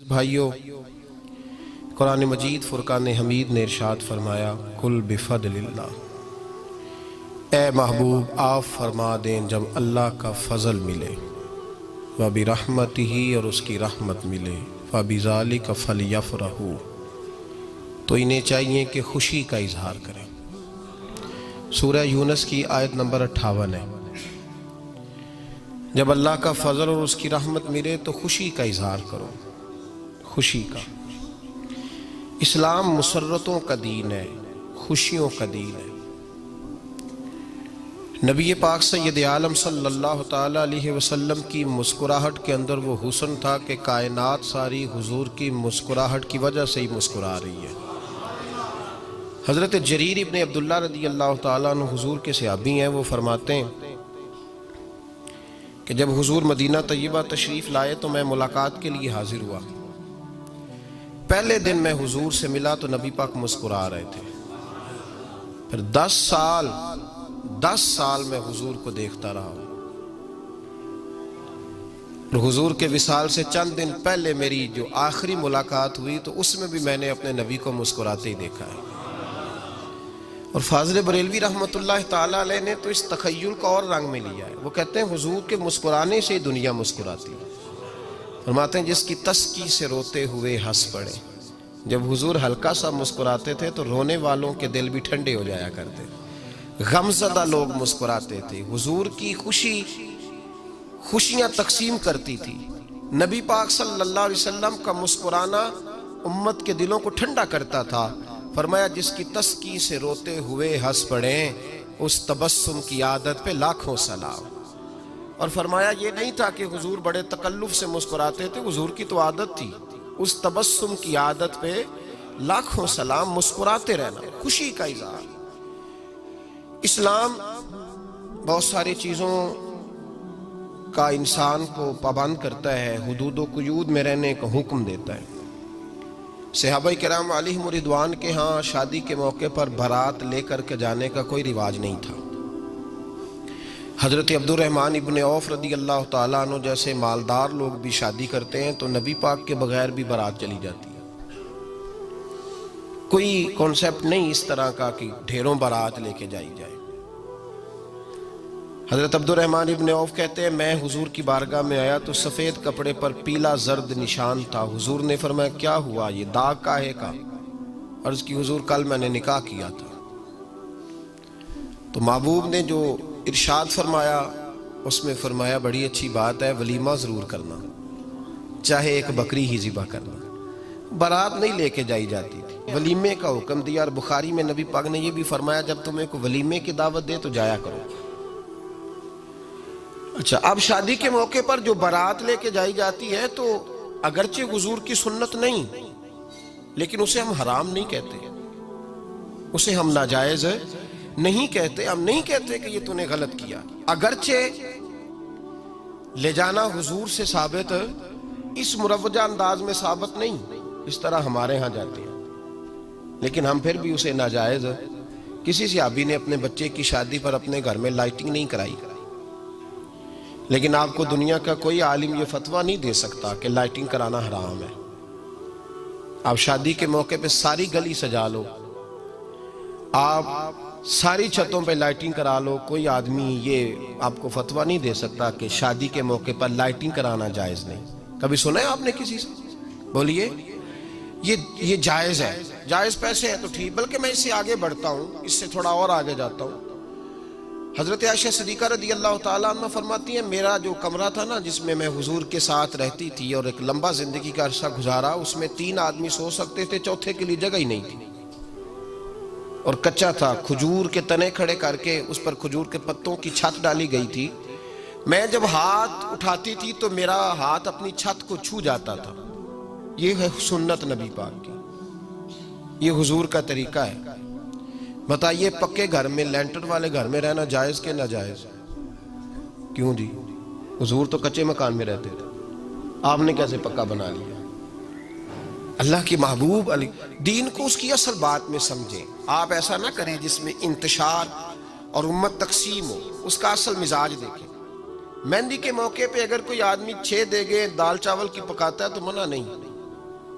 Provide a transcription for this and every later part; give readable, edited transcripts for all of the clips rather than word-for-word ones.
بھائیو، قرآن مجید فرقان حمید نے ارشاد فرمایا قل بفضل اللہ، اے محبوب آپ فرما دیں جب اللہ کا فضل ملے، وبرحمتہ اور اس کی رحمت ملے، فبذالک فلیفرحوا تو انہیں چاہیے کہ خوشی کا اظہار کریں۔ سورہ یونس کی آیت نمبر 58 ہے۔ جب اللہ کا فضل اور اس کی رحمت ملے تو خوشی کا اظہار کرو، خوشی کا۔ اسلام مسرتوں کا دین ہے، خوشیوں کا دین ہے۔ نبی پاک سید عالم صلی اللہ تعالی علیہ وسلم کی مسکراہٹ کے اندر وہ حسن تھا کہ کائنات ساری حضور کی مسکراہٹ کی وجہ سے ہی مسکرا رہی ہے۔ حضرت جریر ابن عبداللہ رضی اللہ تعالیٰ عنہ حضور کے صحابی ہیں، وہ فرماتے ہیں کہ جب حضور مدینہ طیبہ تشریف لائے تو میں ملاقات کے لیے حاضر ہوا۔ پہلے دن میں حضور سے ملا تو نبی پاک مسکرا رہے تھے۔ پھر 10 سال میں حضور کو دیکھتا رہا، اور حضور کے وصال سے چند دن پہلے میری جو آخری ملاقات ہوئی تو اس میں بھی میں نے اپنے نبی کو مسکراتے ہی دیکھا ہے۔ اور فاضل بریلوی رحمۃ اللہ تعالی علیہ نے تو اس تخیل کو اور رنگ میں لیا ہے۔ وہ کہتے ہیں حضور کے مسکرانے سے ہی دنیا مسکراتی ہے۔ فرماتے ہیں جس کی تسکی سے روتے ہوئے ہنس پڑے۔ جب حضور ہلکا سا مسکراتے تھے تو رونے والوں کے دل بھی ٹھنڈے ہو جایا کرتے، غمزدہ لوگ مسکراتے تھے۔ حضور کی خوشیاں تقسیم کرتی تھی۔ نبی پاک صلی اللہ علیہ وسلم کا مسکرانا امت کے دلوں کو ٹھنڈا کرتا تھا۔ فرمایا جس کی تسکی سے روتے ہوئے ہنس پڑیں اس تبسم کی عادت پہ لاکھوں سلام۔ اور فرمایا یہ نہیں تھا کہ حضور بڑے تکلف سے مسکراتے تھے، حضور کی تو عادت تھی، اس تبسم کی عادت پہ لاکھوں سلام، مسکراتے رہنا، خوشی کا اظہار۔ اسلام بہت ساری چیزوں کا انسان کو پابند کرتا ہے، حدود و قیود میں رہنے کا حکم دیتا ہے۔ صحابہ کرام علیہم رضوان کے ہاں شادی کے موقع پر بارات لے کر کے جانے کا کوئی رواج نہیں تھا۔ حضرت عبد الرحمن ابن عوف رضی اللہ تعالیٰ عنہ جیسے مالدار لوگ بھی شادی کرتے ہیں تو نبی پاک کے بغیر بھی بارات چلی جاتی ہے۔ کوئی کانسیپٹ نہیں اس طرح کا کہ ڈھیروں بارات لے کے جائی جائے۔ حضرت عبد الرحمن ابن عوف کہتے ہیں میں حضور کی بارگاہ میں آیا تو سفید کپڑے پر پیلا زرد نشان تھا۔ حضور نے فرمایا کیا ہوا، یہ داغ کاہے کا؟ عرض کی حضور کل میں نے نکاح کیا تھا۔ تو محبوب نے جو ارشاد فرمایا اس میں فرمایا بڑی اچھی بات ہے، ولیمہ ضرور کرنا، چاہے ایک بکری ہی ذبح کرنا۔ بارات نہیں لے کے جائی جاتی تھی، ولیمے کا حکم دیا۔ اور بخاری میں نبی پاک نے یہ بھی فرمایا جب تمہیں کوئی ولیمے کی دعوت دے تو جایا کرو۔ اچھا، اب شادی کے موقع پر جو بارات لے کے جائی جاتی ہے تو اگرچہ حضور کی سنت نہیں، لیکن اسے ہم حرام نہیں کہتے، اسے ہم ناجائز نہیں کہتے۔ ہم نہیں کہتے کہ یہ تو نے غلط کیا، اگرچہ لے جانا حضور سے ثابت اس مروجہ انداز میں ثابت نہیں اس طرح ہمارے ہاں جاتے ہیں، لیکن ہم پھر بھی اسے ناجائز۔ کسی صحابی نے اپنے بچے کی شادی پر اپنے گھر میں لائٹنگ نہیں کرائی، لیکن آپ کو دنیا کا کوئی عالم یہ فتویٰ نہیں دے سکتا کہ لائٹنگ کرانا حرام ہے۔ آپ شادی کے موقع پہ ساری گلی سجا لو، آپ ساری چھتوں پہ لائٹنگ کرا لو، کوئی آدمی یہ آپ کو فتویٰ نہیں دے سکتا کہ شادی کے موقع پر لائٹنگ کرانا جائز نہیں۔ کبھی سنا ہے آپ نے کسی سے؟ بولیے یہ جائز ہے، جائز پیسے ہے تو ٹھیک، بلکہ میں اس سے آگے بڑھتا ہوں، اس سے تھوڑا اور آگے جاتا ہوں۔ حضرت عائشہ صدیقہ رضی اللہ تعالیٰ عنہ فرماتی ہیں میرا جو کمرہ تھا نا جس میں میں حضور کے ساتھ رہتی تھی اور ایک لمبا زندگی کا عرصہ گزارا، اس میں 3 آدمی سو سکتے تھے، چوتھے کے لیے جگہ ہی نہیں تھی، اور کچا تھا۔ کھجور کے تنے کھڑے کر کے اس پر کھجور کے پتوں کی چھت ڈالی گئی تھی۔ میں جب ہاتھ اٹھاتی تھی تو میرا ہاتھ اپنی چھت کو چھو جاتا تھا۔ یہ ہے سنت نبی پاک کی، یہ حضور کا طریقہ ہے۔ بتائیے پکے گھر میں، لینٹر والے گھر میں رہنا جائز کہ ناجائز؟ کیوں جی؟ حضور تو کچے مکان میں رہتے تھے، آپ نے کیسے پکا بنا لیا؟ اللہ کی محبوب علی دین کو اس کی اصل بات میں سمجھیں۔ آپ ایسا نہ کریں جس میں انتشار اور امت تقسیم ہو، اس کا اصل مزاج دیکھیں۔ مہندی کے موقع پہ اگر کوئی آدمی 6 دیگیں دال چاول کی پکاتا ہے تو منع نہیں،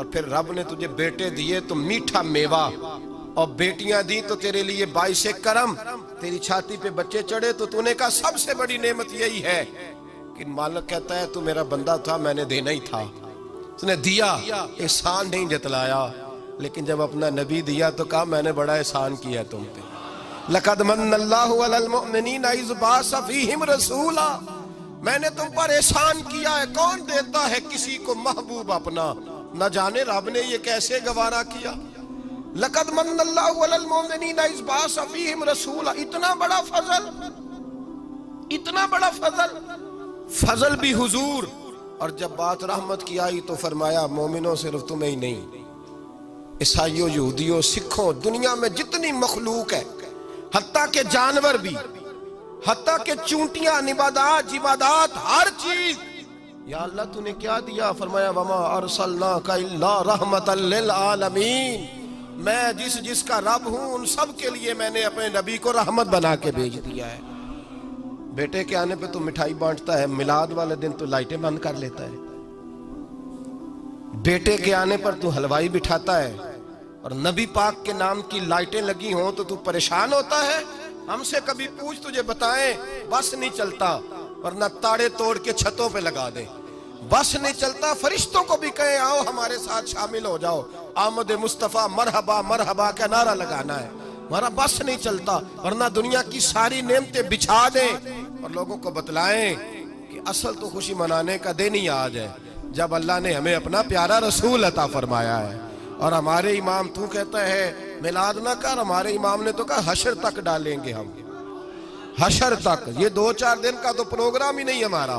اور پھر رب نے تجھے بیٹے دیے تو میٹھا میوہ، اور بیٹیاں دی تو تیرے لیے باعث کرم، تیری چھاتی پہ بچے چڑھے تو تو نے کہا سب سے بڑی نعمت یہی ہے کہ مالک کہتا ہے تو میرا بندہ تھا، میں نے دینا ہی تھا، اس نے دیا، احسان نہیں جتلایا، لیکن جب اپنا نبی دیا تو کہا میں نے بڑا احسان کیا تم پہ، لَقَدْ مَنَّ اللَّهُ عَلَى الْمُؤْمِنِينَ إِذْ بَعَثَ فِيهِمْ رَسُولًا، میں نے تم پر احسان کیا ہے۔ کون دیتا ہے کسی کو محبوب اپنا؟ نہ جانے رب نے یہ کیسے گوارا کیا۔ لَقَدْ مَنَّ اللَّهُ عَلَى الْمُؤْمِنِينَ إِذْ بَعَثَ فِيهِمْ رَسُولًا، اتنا بڑا فضل، اتنا بڑا فضل، فضل بھی حضور۔ اور جب بات رحمت کی آئی تو فرمایا مومنوں صرف تمہیں ہی نہیں، عیسائیوں، یہودیوں، سکھوں، دنیا میں جتنی مخلوق ہے، حتیٰ کہ جانور بھی، حتیٰ کہ چونٹیاں، نباتات، جمادات، ہر چیز، یا اللہ تو نے کیا دیا؟ فرمایا وما ارسلناک الا رحمت للعالمین، میں جس کا رب ہوں ان سب کے لیے میں نے اپنے نبی کو رحمت بنا کے بھیج دیا ہے۔ بیٹے کے آنے پہ تو مٹھائی بانٹتا ہے، میلاد والے دن تو لائٹیں بند کر لیتا ہے، بیٹے کے آنے پر تو حلوائی بٹھاتا ہے، اور نبی پاک کے نام کی لائٹیں لگی ہوں تو پریشان ہوتا ہے۔ ہم سے کبھی پوچھ تجھے بتائیں، بس نہیں چلتا، ورنہ تاڑے توڑ کے چھتوں پہ لگا دیں، بس نہیں چلتا، فرشتوں کو بھی کہیں آؤ ہمارے ساتھ شامل ہو جاؤ، آمد مصطفیٰ مرحبا مرحبا کا نعرہ لگانا ہے، ہمارا بس نہیں چلتا، ورنہ دنیا کی ساری نعمتیں بچھا دیں اور لوگوں کو بتلائیں کہ اصل تو خوشی منانے کا دن ہی آج ہے جب اللہ نے ہمیں اپنا پیارا رسول عطا فرمایا ہے۔ اور ہمارے امام تو کہتا ہے میلاد نہ کر، ہمارے امام نے تو کہا حشر تک ڈالیں گے ہم، حشر تک، یہ 2-4 دن کا تو پروگرام ہی نہیں ہمارا،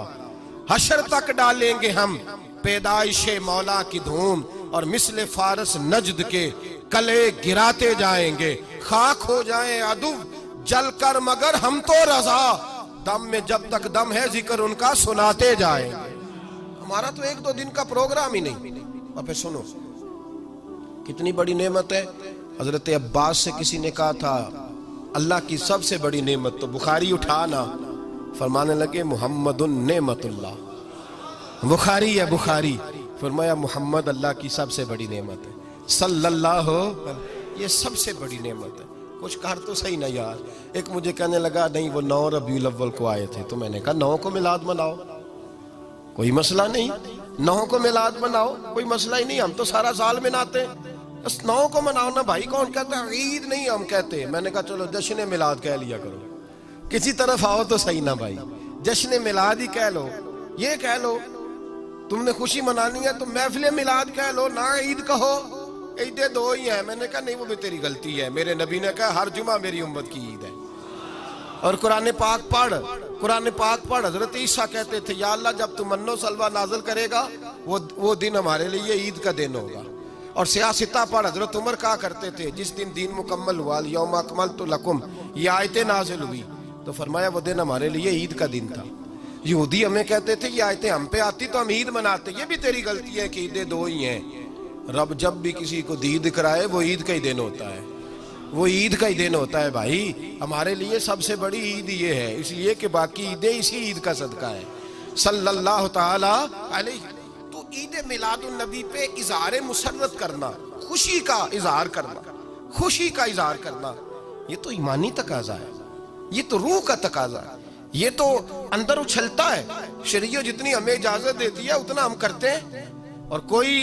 حشر تک ڈالیں گے ہم پیدائش مولا کی دھوم، اور مثل فارس نجد کے کلے گراتے جائیں گے، خاک ہو جائیں عدو جل کر مگر ہم تو رضا، دم میں جب تک دم ہے ذکر ان کا سناتے جائیں گے۔ ہمارا تو 1-2 دن کا پروگرام ہی نہیں۔ اور پھر سنو کتنی بڑی نعمت ہے۔ حضرت عباس سے کسی نے کہا تھا اللہ کی سب سے بڑی نعمت، تو بخاری اٹھانا، فرمانے لگے محمد نعمت اللہ، بخاری ہے بخاری، فرمایا محمد اللہ کی سب سے بڑی نعمت ہے، صلی اللہ، یہ سب سے بڑی نعمت ہے۔ کچھ کہا تو صحیح نہ یار، ایک مجھے کہنے لگا نہیں وہ 9 ربیع الاول کو آئے تھے، تو میں نے کہا 9 کو میلاد مناؤ، کوئی مسئلہ نہیں، 9 کو میلاد مناؤ، کوئی مسئلہ ہی نہیں، ہم تو سارا سال مناتے ہیں، بس 9 کو مناؤ نا بھائی، کون کہتا ہے عید نہیں ہم کہتے، میں نے کہا چلو جشن میلاد کہہ لیا کرو، کسی طرف آؤ تو صحیح نا بھائی، جشن میلاد ہی کہہ لو، یہ کہہ لو، تم نے خوشی منانی ہے تو محفل میلاد کہہ لو، نہ عید کہو، عیدیں 2 ہی ہیں۔ میں نے کہا نہیں وہ بھی تیری غلطی ہے، میرے نبی نے کہا ہر جمعہ میری امت کی عید ہے۔ اور قرآن پاک پڑھ، قرآن پاک پڑھ، حضرت عیسیٰ کہتے تھے یا اللہ جب تو من و سلوہ نازل کرے گا وہ دن ہمارے لیے عید کا دن ہوگا۔ اور سیاستہ پڑھ، حضرت عمر کہا کرتے تھے جس دن دین مکمل ہوا یوم اکملت لکم، یہ آیتیں نازل ہوئی تو فرمایا وہ دن ہمارے لیے عید کا دن تھا۔ یہودی ہمیں کہتے تھے یہ آیتیں ہم پہ آتی تو ہم عید مناتے، یہ بھی تیری غلطی ہے کہ عیدیں 2 ہی ہیں۔ رب جب بھی کسی کو دید کرائے وہ عید کا ہی دن ہوتا ہے، وہ عید کا ہی دن ہوتا ہے بھائی، ہمارے لیے سب سے بڑی عید یہ ہے، اس لیے کہ باقی عیدیں اسی عید کا صدقہ ہے صلی اللہ تعالی علیہ۔ تو عید میلاد النبی پہ اظہار مسرت کرنا، خوشی کا اظہار کرنا، خوشی کا اظہار کرنا، یہ تو ایمانی تقاضا ہے، یہ تو روح کا تقاضا ہے، یہ تو اندر اچھلتا ہے۔ شریعت جتنی ہمیں اجازت دیتی ہے اتنا ہم کرتے ہیں، اور کوئی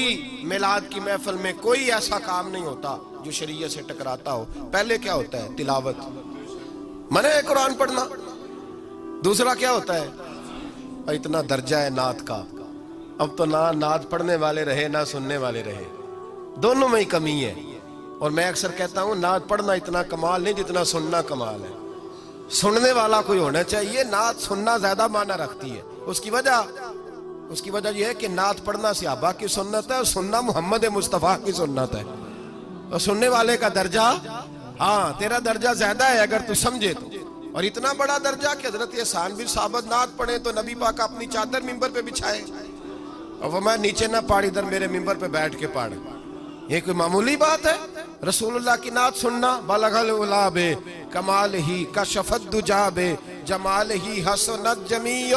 میلاد کی محفل میں کوئی ایسا کام نہیں ہوتا جو شریعت سے ٹکراتا ہو۔ پہلے کیا ہوتا ہے؟ تلاوت، منع ہے قرآن پڑھنا، دوسرا کیا ہوتا ہے؟ اتنا درجہ ہے نعت کا، اب تو نہ نعت پڑھنے والے رہے نہ سننے والے رہے، دونوں میں ہی کمی ہے۔ اور میں اکثر کہتا ہوں نعت پڑھنا اتنا کمال نہیں جتنا سننا کمال ہے، سننے والا کوئی ہونا چاہیے، نعت سننا زیادہ معنی رکھتی ہے۔ اس کی وجہ یہ ہے کہ نعت پڑھنا صحابہ کی سنت ہے اور سننا محمد مصطفیٰ کی سنت ہے، اور سننے والے کا درجہ، ہاں تیرا درجہ زیادہ ہے اگر تو سمجھے تو، اور اتنا بڑا درجہ کہ حضرت احسان بن ثابت نعت پڑھے تو نبی پاک اپنی چادر ممبر پہ بچھائے اور وہ میں نیچے نہ پاڑ، ادھر میرے ممبر پہ بیٹھ کے پاڑ، یہ کوئی معمولی بات ہے؟ رسول اللہ کی نعت سننا، بلغ العلا بے کمال ہی کشفت دجا بے جمال ہی حسنت جمیع،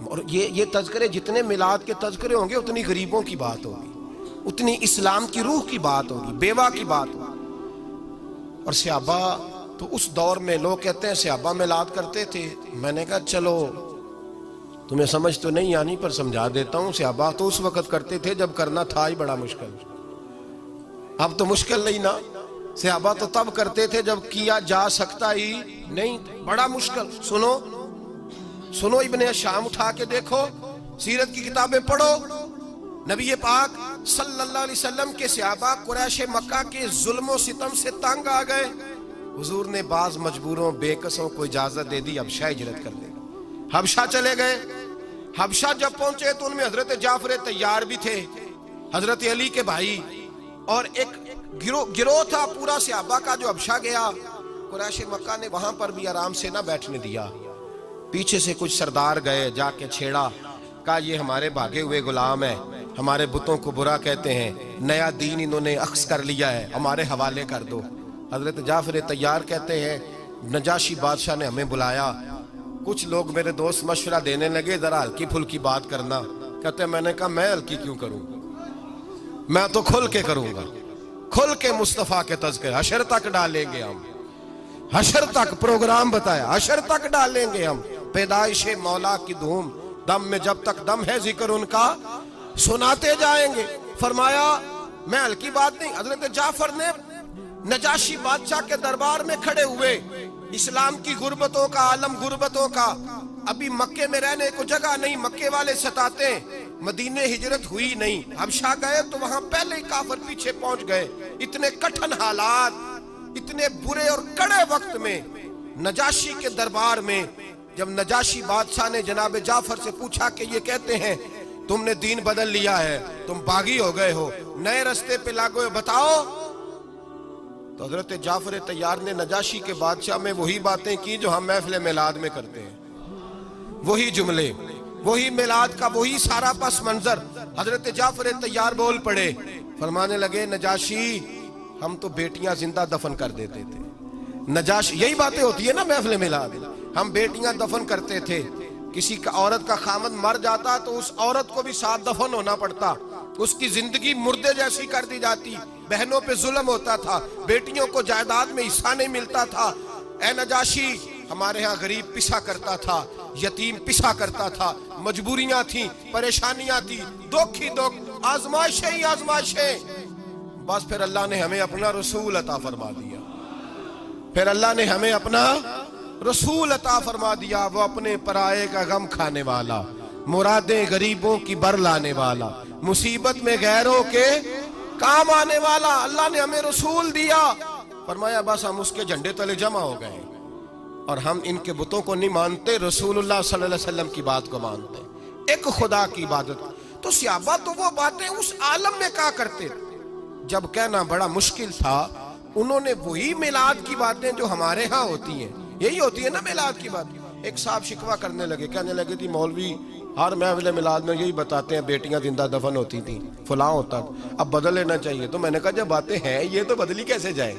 اور یہ تذکرے جتنے میلاد کے تذکرے ہوں گے اتنی غریبوں کی بات ہوگی، اتنی اسلام کی روح کی بات ہوگی، بیوہ کی بات ہوگی۔ اور صحابہ تو اس دور میں لوگ کہتے ہیں صحابہ میلاد کرتے تھے، میں نے کہا چلو تمہیں سمجھ تو نہیں آنی پر سمجھا دیتا ہوں، صحابہ تو اس وقت کرتے تھے جب کرنا تھا ہی بڑا مشکل، اب تو مشکل نہیں نا، صحابہ تو تب کرتے تھے جب کیا جا سکتا ہی نہیں، بڑا مشکل۔ سنو ابن شام اٹھا کے دیکھو، سیرت کی کتابیں پڑھو، نبی پاک صلی اللہ علیہ وسلم کے صحابہ قریش مکہ کے ظلم و ستم سے تنگ آ گئے، حضور نے بعض مجبوروں بے کسوں کو اجازت دے دی حبشہ ہجرت کرنے کا، حبشہ چلے گئے۔ حبشہ جب پہنچے تو ان میں حضرت جعفر طیار بھی تھے، حضرت علی کے بھائی، اور ایک گروہ تھا پورا صحابہ کا جو حبشہ گیا۔ قریش مکہ نے وہاں پر بھی آرام سے نہ بیٹھنے دیا، پیچھے سے کچھ سردار گئے، جا کے چھیڑا، کہا یہ ہمارے بھاگے ہوئے غلام ہیں، ہمارے بتوں کو برا کہتے ہیں، نیا دین انہوں نے اخذ کر لیا ہے، ہمارے حوالے کر دو۔ حضرت جعفر طیار کہتے ہیں نجاشی بادشاہ نے ہمیں بلایا، کچھ لوگ میرے دوست مشورہ دینے لگے ذرا ہلکی پھلکی بات کرنا، کہتے ہیں میں نے کہا میں ہلکی کیوں کروں، میں تو کھل کے کروں گا، کھل کے مصطفیٰ کے تذکرے، حشر تک ڈالیں گے ہم، حشر تک پروگرام بتایا، حشر تک ڈالیں گے ہم، پیدائش مولا کی دھوم، دم میں جب تک دم ہے ذکر ان کا سناتے جائیں گے۔ فرمایا میں ہلکی بات نہیں، حضرت جعفر نے نجاشی بادشاہ کے دربار میں کھڑے ہوئے، اسلام کی غربتوں کا عالم، غربتوں کا، ابھی مکے میں رہنے کو جگہ نہیں، مکے والے ستاتے ہیں، مدینے ہجرت ہوئی نہیں، حبشہ گئے تو وہاں پہلے ہی کافر پیچھے پہنچ گئے، اتنے کٹھن حالات، اتنے برے اور کڑے وقت میں نجاشی کے دربار میں جب نجاشی بادشاہ نے جناب جعفر سے پوچھا کہ یہ کہتے ہیں تم نے دین بدل لیا ہے، تم باغی ہو گئے ہو، نئے رستے پہ لاگو، بتاؤ، تو حضرت جعفر طیار نے نجاشی کے بادشاہ میں وہی باتیں کی جو ہم محفل میلاد میں کرتے ہیں، وہی جملے، وہی میلاد کا وہی سارا پس منظر۔ حضرت جعفر طیار بول پڑے، فرمانے لگے نجاشی ہم تو بیٹیاں زندہ دفن کر دیتے تھے، نجاشی یہی باتیں ہوتی ہے نا محفل میلاد، ہم بیٹیاں دفن کرتے تھے، کسی کا عورت کا خامد مر جاتا تو اس عورت کو بھی ساتھ دفن ہونا پڑتا، اس کی زندگی مردے جیسی کر دی جاتی، بہنوں پہ ظلم ہوتا تھا، بیٹیوں کو جائیداد میں حصہ نہیں ملتا تھا۔ اے نجاشی ہمارے ہاں غریب پسا کرتا تھا، یتیم پسا کرتا تھا، مجبوریاں تھیں، پریشانیاں تھیں، دکھ ہی دکھ، آزمائشیں ہی آزمائشیں، بس پھر اللہ نے ہمیں اپنا رسول عطا فرما دیا، پھر اللہ نے ہمیں اپنا رسول عطا فرما دیا، وہ اپنے پرائے کا غم کھانے والا، مرادیں غریبوں کی بر لانے والا، مصیبت میں غیروں کے کام آنے والا، اللہ نے ہمیں رسول دیا۔ فرمایا بس ہم اس کے جھنڈے تلے جمع ہو گئے اور ہم ان کے بتوں کو نہیں مانتے، رسول اللہ صلی اللہ علیہ وسلم کی بات کو مانتے، ایک خدا کی عبادت۔ تو صحابہ تو وہ باتیں اس عالم میں کہا کرتے جب کہنا بڑا مشکل تھا، انہوں نے وہی میلاد کی باتیں جو ہمارے ہاں ہوتی ہیں، یہی ہوتی ہے نا میلاد کی بات۔ ایک صاحب شکوہ کرنے لگے، کہنے لگے تھی مولوی ہر محفل میلاد میں یہی بتاتے ہیں بیٹیاں زندہ دفن ہوتی تھیں، فلاں ہوتا تھا، اب بدل لینا چاہیے۔ تو میں نے کہا جب باتیں ہیں یہ تو بدلی کیسے جائیں،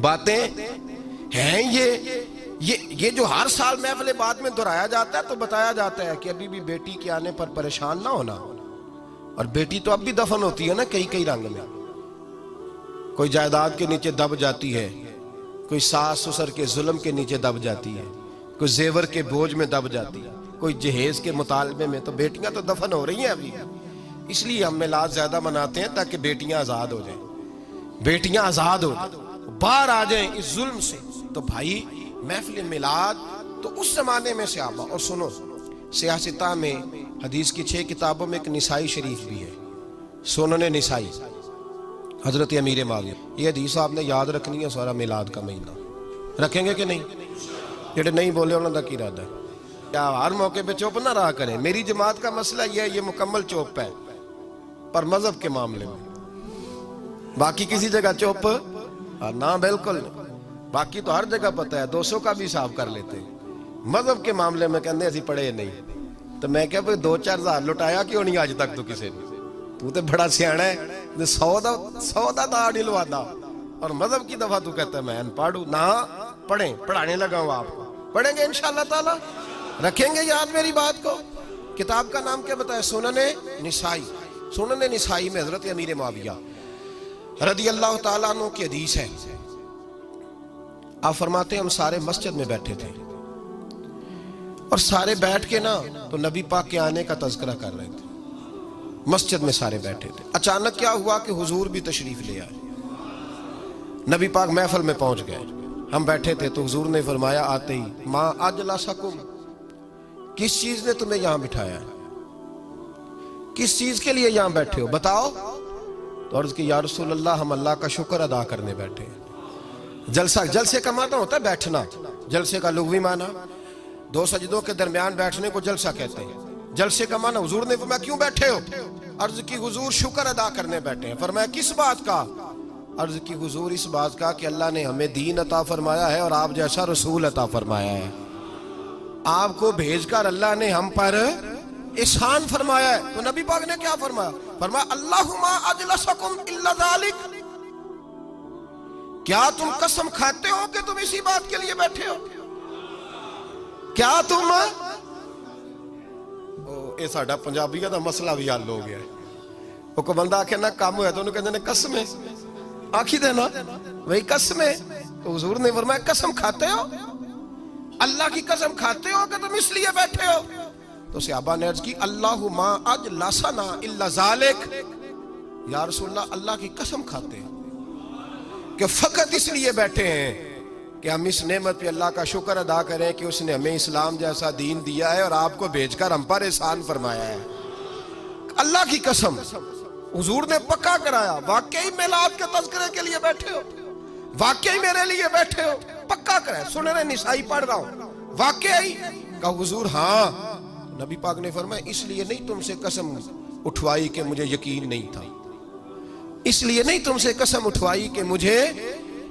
باتیں ہیں یہ جو ہر سال محفل بعد میں دہرایا جاتا ہے تو بتایا جاتا ہے کہ ابھی بھی بیٹی کے آنے پر پریشان نہ ہونا، اور بیٹی تو اب بھی دفن ہوتی ہے نا کئی کئی رنگ میں، کوئی جائیداد کے نیچے دب جاتی ہے، کوئی ساس سسر کے ظلم کے نیچے دب جاتی ہے، کوئی زیور کے بوجھ میں دب جاتی ہے، کوئی جہیز کے مطالبے میں، تو بیٹیاں تو دفن ہو رہی ہیں ابھی۔ اس لیے ہم میلاد زیادہ مناتے ہیں تاکہ بیٹیاں آزاد ہو جائیں، بیٹیاں آزاد ہو جائیں، باہر آ جائیں اس ظلم سے۔ تو بھائی محفل میلاد تو اس زمانے میں صحابہ، اور سنو سیاستہ میں حدیث کی 6 کتابوں میں ایک نسائی شریف بھی ہے، سنن نسائی، حضرت امیر معاویہ، یہ حدیث آپ نے یاد رکھنی ہے سارا میلاد کا مہینہ، رکھیں گے کہ نہیں؟ جڑے نہیں بولے انہوں نے کی ارادہ ہے، کیا ہر موقع پہ چوپ نہ رہا کریں، میری جماعت کا مسئلہ یہ ہے، یہ مکمل چوپ ہے پر مذہب کے معاملے میں، باقی کسی جگہ چوپ نہ، بالکل، باقی تو ہر جگہ پتہ ہے، 200 کا بھی حساب کر لیتے ہیں، مذہب کے معاملے میں کہنے ایسی پڑھے نہیں۔ تو میں کہا 2-4 ہزار لٹایا کیوں نہیں آج تک تو کسی نے، تو تے بڑا سیانا ہے، 100 دا داڑ ہلوا دا، اور مذہب کی دفعہ تو کہتا ہے میں پڑھوں نہ، پڑھیں، پڑھانے لگا ہوں آپ کو، پڑھیں گے انشاءاللہ تعالی، رکھیں گے یاد میری بات کو؟ کتاب کا نام کیا بتایا؟ سنن نسائی. سنن نسائی میں حضرت امیر معاویہ رضی اللہ تعالیٰ عنہ کی حدیث ہے. آپ فرماتے ہیں ہم سارے مسجد میں بیٹھے تھے اور سارے بیٹھ کے نا تو نبی پاک کے آنے کا تذکرہ کر رہے تھے. مسجد میں سارے بیٹھے تھے. اچانک کیا ہوا کہ حضور بھی تشریف لے آئے. نبی پاک محفل میں پہنچ گئے. ہم بیٹھے تھے تو حضور نے فرمایا آتے ہی ما اجلسکم، کس چیز نے تمہیں یہاں بٹھایا ہے؟ کس چیز کے لیے یہاں بیٹھے ہو بتاؤ؟ تو عرض کی یا رسول اللہ ہم اللہ کا شکر ادا کرنے بیٹھے ہیں. جلسے کا معنی ہوتا ہے بیٹھنا. جلسے کا لغوی معنی دو سجدوں کے درمیان بیٹھنے کو جلسہ کہتے ہیں. جلسے کا معنی حضور نے فرمایا کیوں بیٹھے ہو؟ عرض کی حضور شکر ادا کرنے بیٹھے ہیں. فرمایا کس بات کا؟ عرض کی حضور اس بات کا کہ اللہ نے ہمیں دین عطا فرمایا ہے اور آپ جیسا رسول عطا فرمایا ہے. آپ کو بھیج کر اللہ نے ہم پر احسان فرمایا ہے. تو نبی پاک نے کیا فرمایا؟ فرمایا اللہم اجلسکم الا ذالک، کیا تم قسم کھاتے ہو کہ تم اسی بات کے لیے بیٹھے ہو؟ کیا تم یہ ساڈا پنجابیہ دا مسئلہ بھی حل ہو گیا ہے. وہ کو بندہ آکھے نا کام ہویا تو انہوں کہتے ہیں قسم ہے، آکھی دینا وہی قسم ہے. تو حضور نے فرمایا قسم کھاتے ہو؟ اللہ کی قسم کھاتے ہو کہ تم اس لیے بیٹھے ہو؟ تو صحابہ نے عرض کی اللہ ما اجلسنا الا ذالک، یا رسول اللہ اللہ کی قسم کھاتے ہیں کہ فقط اس لیے بیٹھے ہیں کہ ہم اس نعمت پہ اللہ کا شکر ادا کریں کہ اس نے ہمیں اسلام جیسا دین دیا ہے اور آپ کو بھیج کر ہم پر احسان فرمایا ہے. اللہ کی قسم حضور نے پکا کرایا. واقعی میلاد کے تذکرے کے لیے بیٹھے ہو؟ واقعی میرے لیے بیٹھے ہو؟ پکا کرایا. سنن نسائی پڑھ رہا ہوں. واقعی؟ کہا حضور ہاں. نبی پاک نے فرمایا اس لیے نہیں تم سے قسم اٹھوائی کہ مجھے یقین نہیں تھا. اس لیے نہیں تم سے قسم اٹھوائی کہ مجھے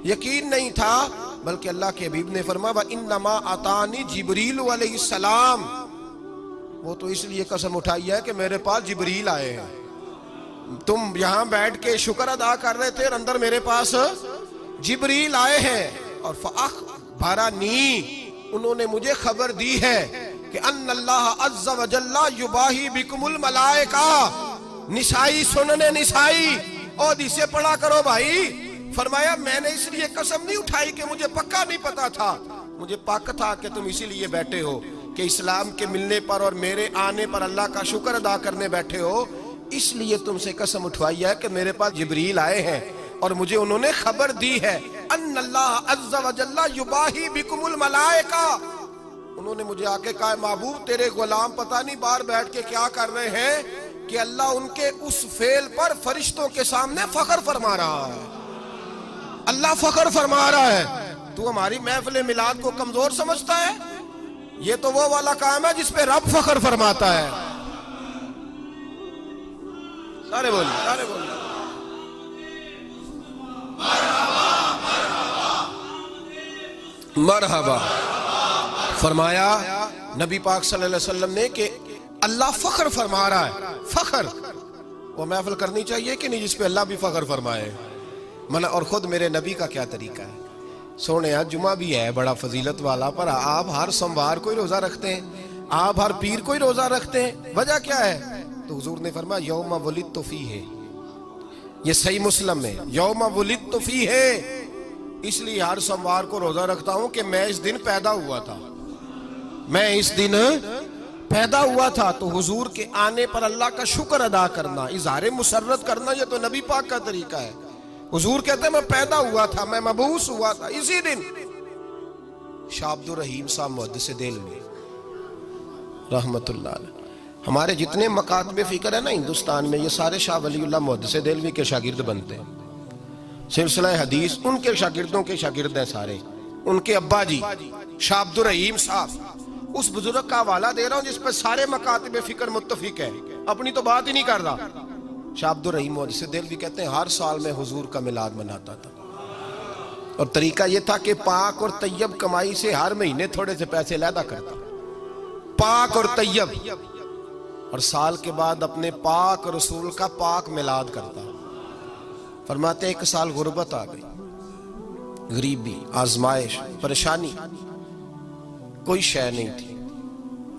یقین نہیں تھا، بلکہ اللہ کے حبیب نے فرمایا وَإِنَّمَا أَتَانِي جِبْرِيلُ علیہ السلام، وہ تو اس لیے قسم اٹھائی ہے کہ میرے پاس جبریل آئے ہیں. تم یہاں بیٹھ کے شکر ادا کر رہے تھے اور اندر میرے پاس جبریل آئے ہیں. اور فَأَخْبَرَنِي، انہوں نے مجھے خبر دی ہے کہ ان اللہ عز و جل یباہی بکم الملائکہ. نسائی سنن نسائی اور اسے پڑھا کرو بھائی. فرمایا میں نے اس لیے قسم نہیں اٹھائی کہ مجھے پکا نہیں پتا تھا، مجھے پکا تھا کہ تم اسی لیے بیٹھے ہو کہ اسلام کے ملنے پر اور میرے آنے پر اللہ کا شکر ادا کرنے بیٹھے ہو. اس لیے تم سے قسم اٹھوائی ہے کہ میرے پاس جبریل آئے ہیں اور مجھے انہوں نے خبر دی ہے ان اللہ عز و جل یباہی بکم الملائکہ. انہوں نے مجھے آ کے کہا محبوب تیرے غلام پتہ نہیں باہر بیٹھ کے کیا کر رہے ہیں کہ اللہ ان کے اس فعل پر فرشتوں کے سامنے فخر فرما رہا ہے. اللہ فخر فرما رہا ہے. تو ہماری محفل میلاد کو کمزور سمجھتا ہے؟ یہ تو وہ والا کام ہے جس پہ رب فخر فرماتا ہے. سارے بولیں، سارے بولیں مرحبا. فرمایا نبی پاک صلی اللہ علیہ وسلم نے کہ اللہ فخر فرما رہا ہے. فخر وہ محفل کرنی چاہیے کہ نہیں جس پہ اللہ بھی فخر فرمائے. اور خود میرے نبی کا کیا طریقہ ہے. سونے جمعہ بھی ہے بڑا فضیلت والا، پر آپ ہر سوموار کو ہی روزہ رکھتے ہیں، آپ ہر پیر کو ہی روزہ رکھتے ہیں. وجہ کیا ہے؟ تو حضور نے فرمایا یوم ولدت فیہ، یہ صحیح مسلم میں یوم ولدت فیہ، اس لیے ہر سوموار کو روزہ رکھتا ہوں کہ میں اس دن پیدا ہوا تھا، میں اس دن پیدا ہوا تھا. تو حضور کے آنے پر اللہ کا شکر ادا کرنا، اظہار مسرت کرنا، یہ تو نبی پاک کا طریقہ ہے. حضور کہتے ہیں میں پیدا ہوا تھا، میں مبعوث ہوا تھا اسی دن. شاہ عبد الرحیم صاحب محدث دہلوی رحمت اللہ علیہ، ہمارے جتنے مکاتب فکر ہیں نا ہندوستان میں، یہ سارے شاہ ولی اللہ محدث دہلوی کے شاگرد بنتے ہیں. سلسلہ حدیث ان کے شاگردوں کے شاگرد ہیں سارے. ان کے ابا جی شاہ عبد الرحیم صاحب، اس بزرگ کا حوالہ دے رہا ہوں جس پر سارے مکاتب فکر متفق ہیں، اپنی تو بات ہی نہیں کر رہا. شاہ عبد الرحیم محدث دہلوی کہتے ہیں ہر سال میں حضور کا میلاد مناتا تھا، اور طریقہ یہ تھا کہ پاک اور طیب کمائی سے ہر مہینے تھوڑے سے پیسے علیحدہ کرتا، پاک اور طیب، اور سال کے بعد اپنے پاک رسول کا پاک میلاد کرتا. فرماتے ایک سال غربت آ گئی، غریبی، آزمائش، پریشانی، کوئی شے نہیں تھی.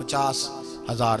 50,000,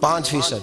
5%,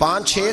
5, 6,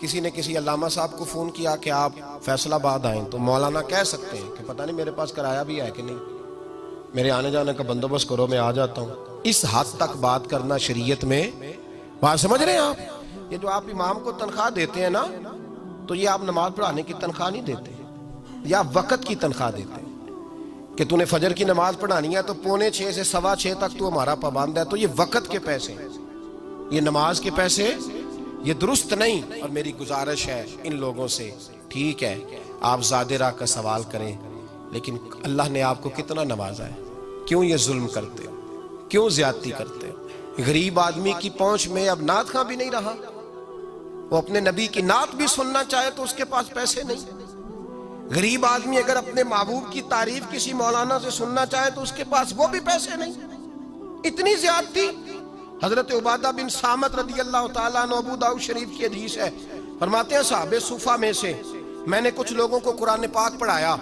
کسی نے کسی علامہ صاحب کو فون کیا کہ آپ فیصل آباد آئیں، تو مولانا کہہ سکتے ہیں کہ پتہ نہیں میرے پاس کرایہ بھی ہے کہ نہیں، میرے آنے جانے کا بندوبست کرو، میں آ جاتا ہوں۔ اس حد تک بات کرنا شریعت میں، بات سمجھ رہے ہیں آپ؟ یہ جو آپ امام کو تنخواہ دیتے ہیں نا، تو یہ آپ نماز پڑھانے کی تنخواہ نہیں دیتے، یا وقت کی تنخواہ دیتے ہیں کہ تو نے فجر کی نماز پڑھانی ہے تو 5:45 سے 6:15 تک تو ہمارا پابند ہے، تو یہ وقت کے پیسے، یہ نماز کے پیسے، یہ درست نہیں۔ اور میری گزارش ہے ان لوگوں سے، ٹھیک ہے آپ زیادہ راہ کا سوال کریں، لیکن اللہ نے آپ کو کتنا نوازا ہے، کیوں یہ ظلم کرتے ہو، کیوں زیادتی کرتے ہو؟ غریب آدمی کی پہنچ میں اب نعت خواں بھی نہیں رہا، وہ اپنے نبی کی نعت بھی سننا چاہے تو اس کے پاس پیسے نہیں۔ غریب آدمی اگر اپنے محبوب کی تعریف کسی مولانا سے سننا چاہے تو اس کے پاس وہ بھی پیسے نہیں۔ اتنی زیادتی۔ حضرت عبادہ بن صامت رضی اللہ تعالیٰ عنہ، ابو داؤد شریف کی حدیث ہے، فرماتے ہیں صحابہ صفہ میں سے میں نے کچھ لوگوں کو قرآن پاک پڑھایا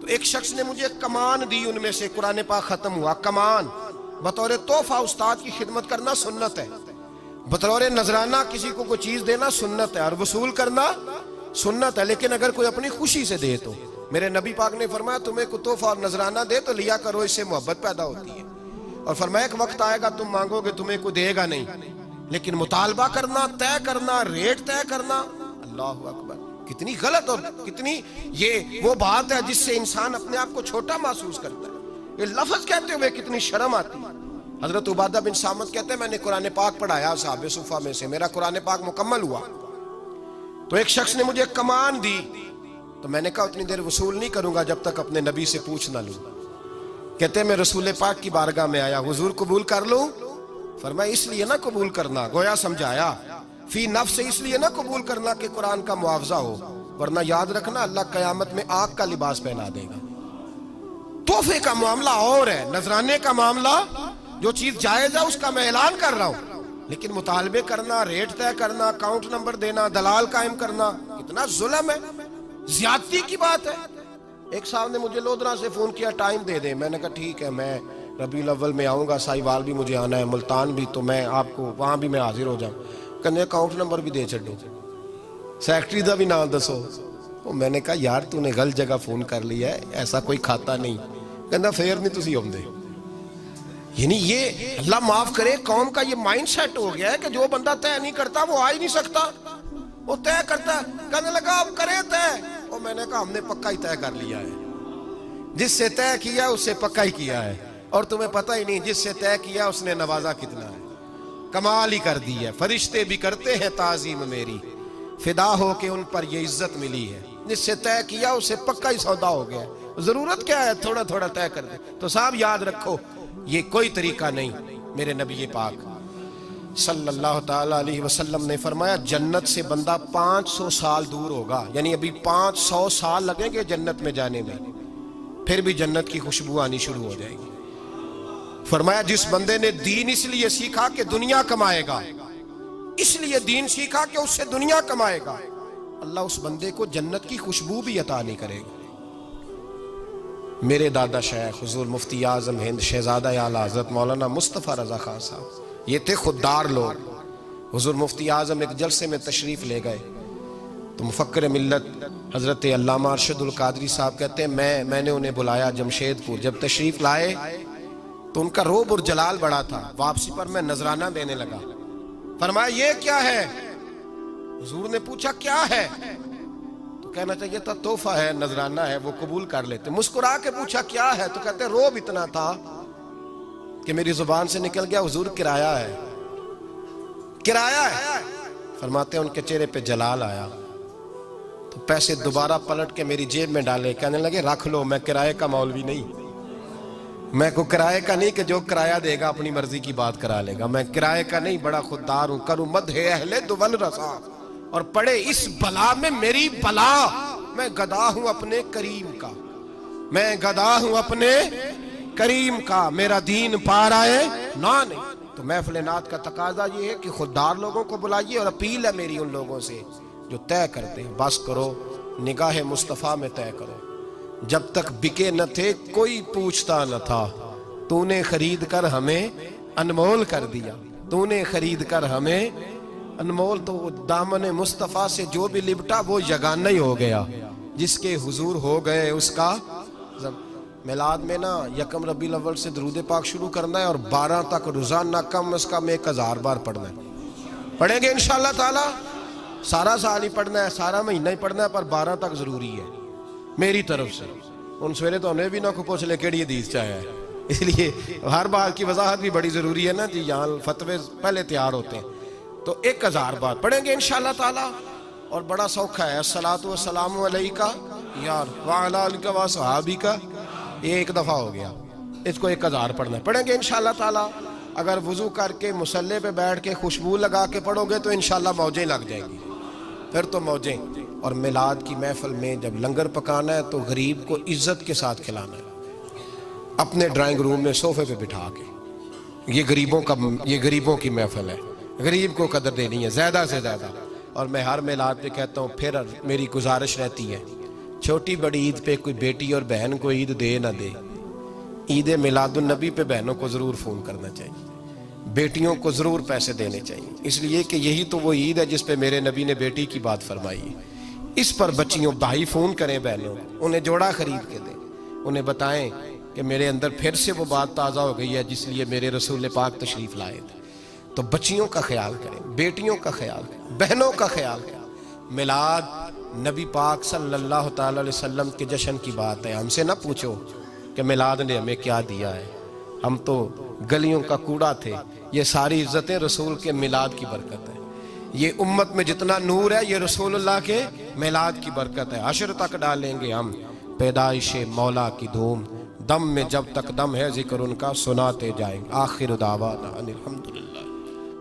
تو ایک شخص نے مجھے کمان دی، ان میں سے قرآن پاک ختم ہوا، کمان بطور تحفہ استاد کی خدمت کرنا سنت ہے، بطور نذرانہ کسی کو کوئی چیز دینا سنت ہے، اور وصول کرنا سنت ہے، لیکن اگر کوئی اپنی خوشی سے دے تو میرے نبی پاک نے فرمایا تمہیں کوئی تحفہ اور نذرانہ دے تو لیا کرو، اس سے محبت پیدا ہوتی ہے، اور فرمایا ایک وقت آئے گا تم مانگو گے تمہیں کوئی دے گا نہیں، لیکن مطالبہ کرنا، طے کرنا، ریٹ طے کرنا، اللہ اکبر، کتنی غلط اور کتنی یہ وہ بات ہے جس سے انسان اپنے آپ کو چھوٹا محسوس کرتا ہے۔ یہ لفظ کہتے ہوئے کتنی شرم آتی ہے۔ حضرت عبادہ بن صامت کہتے ہیں میں نے قرآن پاک پڑھایا صحابہ صفہ میں سے، میرا قرآن پاک مکمل ہوا تو ایک شخص نے مجھے کمان دی، تو میں نے کہا اتنی دیر وصول نہیں کروں گا جب تک اپنے نبی سے پوچھ نہ لوں۔ کہتے ہیں میں رسول پاک کی بارگاہ میں آیا، حضور قبول کر لوں؟ فرمایا اس لیے نہ قبول کرنا، گویا سمجھایا فی نفس سے، اس لیے نہ قبول کرنا کہ قرآن کا معاوضہ ہو، ورنہ یاد رکھنا اللہ قیامت میں آگ کا لباس پہنا دے گا۔ تحفے کا معاملہ اور ہے، نذرانے کا معاملہ جو چیز جائز ہے اس کا میں اعلان کر رہا ہوں، لیکن مطالبے کرنا، ریٹ طے کرنا، اکاؤنٹ نمبر دینا، دلال قائم کرنا، کتنا ظلم ہے، زیادتی کی بات ہے۔ ایک صاحب نے مجھے لودھرا سے فون کیا ٹائم دے دیں، میں نے کہا ٹھیک ہے میں ربیع الاول میں آؤں گا، ساہیوال بھی مجھے آنا ہے، ملتان بھی، تو میں آپ کو وہاں بھی میں حاضر ہو جاؤں۔ کہنے اکاؤنٹ نمبر بھی دے چھڈو، سیکٹری دا بھی نام دسو۔ میں نے کہا یار تو نے غلط جگہ فون کر لیا ہے، ایسا کوئی کھاتا نہیں۔ کہنا فیر نہیں تسی آمدے۔ یعنی یہ اللہ معاف کرے قوم کا یہ مائنڈ سیٹ ہو گیا ہے کہ جو بندہ طے نہیں کرتا وہ آ ہی نہیں سکتا، وہ طے کرتا ہے۔ کہنے لگا آپ کریں طے، اور میں نے کہا ہم نے پکا ہی طے کر لیا ہے، جس سے طے کیا اس سے پکا ہی کیا ہے، اور تمہیں پتہ ہی نہیں جس سے طے کیا اس نے نوازا کتنا ہے، کمال ہی کر دی ہے۔ فرشتے بھی کرتے ہیں تعظیم میری، فدا ہو کے ان پر یہ عزت ملی ہے، جس سے طے کیا اس سے پکا ہی سودا ہو گیا ہے، ضرورت کیا ہے تھوڑا تھوڑا طے کر دے۔ تو صاحب یاد رکھو یہ کوئی طریقہ نہیں۔ میرے نبی پاک صلی اللہ تعالیٰ علیہ وسلم نے فرمایا جنت سے بندہ 500 سال دور ہوگا، یعنی ابھی 500 سال لگیں گے جنت میں جانے میں، پھر بھی جنت کی خوشبو آنی شروع ہو جائے گی۔ فرمایا جس بندے نے دین اس لیے سیکھا کہ دنیا کمائے گا، اس لیے دین سیکھا کہ اس سے دنیا کمائے گا، اللہ اس بندے کو جنت کی خوشبو بھی عطا نہیں کرے گا۔ میرے دادا شیخ حضور مفتی اعظم ہند شہزادہ اعلیٰ حضرت مولانا مصطفیٰ رضا خان صاحب، یہ تھے خوددار لوگ۔ حضور مفتی اعظم ایک جلسے میں تشریف لے گئے تو مفکر ملت حضرت علامہ ارشد القادری صاحب کہتے ہیں میں نے انہیں بلایا جمشید پور، جب تشریف لائے تو ان کا روب اور جلال بڑا تھا، واپسی پر میں نذرانہ دینے لگا۔ فرمایا یہ کیا ہے؟ حضور نے پوچھا کیا ہے؟ تو کہنا چاہیے تھا تحفہ ہے، نذرانہ ہے، وہ قبول کر لیتے۔ مسکرا کے پوچھا کیا ہے؟ تو کہتے روب اتنا تھا کہ میری زبان سے نکل گیا حضور کرایہ ہے، کرایہ ہے۔ فرماتے ہیں ان کے چہرے پہ جلال آیا تو پیسے دوبارہ پلٹ کے میری جیب میں ڈالے، کہنے لگے رکھ لو، میں کرایہ کا مولوی نہیں، میں کو کرائے کا نہیں کہ جو کرایہ دے گا اپنی مرضی کی بات کرا لے گا، میں کرائے کا نہیں، بڑا خوددار ہوں، کروں مدح اہل دول رسا، اور پڑے اس بلا میں میری بلا، میں گدا ہوں اپنے کریم کا، میں گدا ہوں اپنے کریم کا، میرا دین پار آئے نہ نہیں۔ تو محفل نعت کا تقاضا یہ ہے کہ خوددار لوگوں کو بلائیے، اور اپیل ہے میری ان لوگوں سے جو طے کرتے ہیں، بس کرو نگاہ مصطفیٰ میں طے کرو، جب تک بکے نہ تھے کوئی پوچھتا نہ تھا، تو نے خرید کر ہمیں انمول کر دیا، تو نے خرید کر ہمیں انمول تو وہ دامن مصطفیٰ سے جو بھی لپٹا وہ یگانہ ہی ہو گیا، جس کے حضور ہو گئے اس کا میلاد میں نا یکم ربیع الاول سے درود پاک شروع کرنا ہے اور 12 تک روزانہ کم از کم 1000 بار پڑھنا ہے۔ پڑھیں گے انشاءاللہ تعالی، سارا سال ہی پڑھنا ہے، سارا مہینہ ہی پڑھنا ہے، پر 12 تک ضروری ہے میری طرف سے۔ ان سویرے تو انہیں بھی نہ کو پوچھ لے کیڑی حدیث چاہے ہے، اس لیے ہر بات کی وضاحت بھی بڑی ضروری ہے نا جی، یہاں فتوے پہلے تیار ہوتے ہیں۔ تو 1000 بار پڑھیں گے انشاءاللہ تعالی، اور بڑا سوکھا ہے، الصلاۃ والسلام علیکہ یار وعلی آلک و صحابک، یہ ایک دفعہ ہو گیا، اس کو 1000 پڑھنا ہے۔ پڑھیں گے انشاءاللہ تعالی۔ اگر وضو کر کے مصلی پہ بیٹھ کے خوشبو لگا کے پڑھو گے تو انشاءاللہ موجیں لگ جائیں گی، پھر تو موجیں۔ اور میلاد کی محفل میں جب لنگر پکانا ہے تو غریب کو عزت کے ساتھ کھلانا ہے، اپنے ڈرائنگ روم میں صوفے پہ بٹھا کے۔ یہ غریبوں کی محفل ہے، غریب کو قدر دینی ہے زیادہ سے زیادہ۔ اور میں ہر میلاد پہ کہتا ہوں، پھر میری گزارش رہتی ہے، چھوٹی بڑی عید پہ کوئی بیٹی اور بہن کو عید دے نہ دے، عید میلاد النبی پہ بہنوں کو ضرور فون کرنا چاہیے، بیٹیوں کو ضرور پیسے دینے چاہیے، اس لیے کہ یہی تو وہ عید ہے جس پہ میرے نبی نے بیٹی کی بات فرمائی ہے۔ اس پر بچیوں بھائی فون کریں بہنوں کو، انہیں جوڑا خرید کے دیں، انہیں بتائیں کہ میرے اندر پھر سے وہ بات تازہ ہو گئی ہے جس لیے میرے رسول پاک تشریف لائے تھے۔ تو بچیوں کا خیال کریں، بیٹیوں کا خیال کریں، بہنوں کا خیال کریں۔ میلاد نبی پاک صلی اللہ تعالی علیہ وسلم کے جشن کی بات ہے، ہم سے نہ پوچھو کہ میلاد نے ہمیں کیا دیا ہے، ہم تو گلیوں کا کوڑا تھے۔ یہ ساری عزتیں رسول کے میلاد کی برکت ہے، یہ امت میں جتنا نور ہے یہ رسول اللہ کے میلاد کی برکت ہے۔ حشر تک ڈالیں گے ہم پیدائش مولا کی دھوم، دم میں جب تک دم ہے ذکر ان کا سناتے جائیں گے۔ آخر دعوانا ان الحمد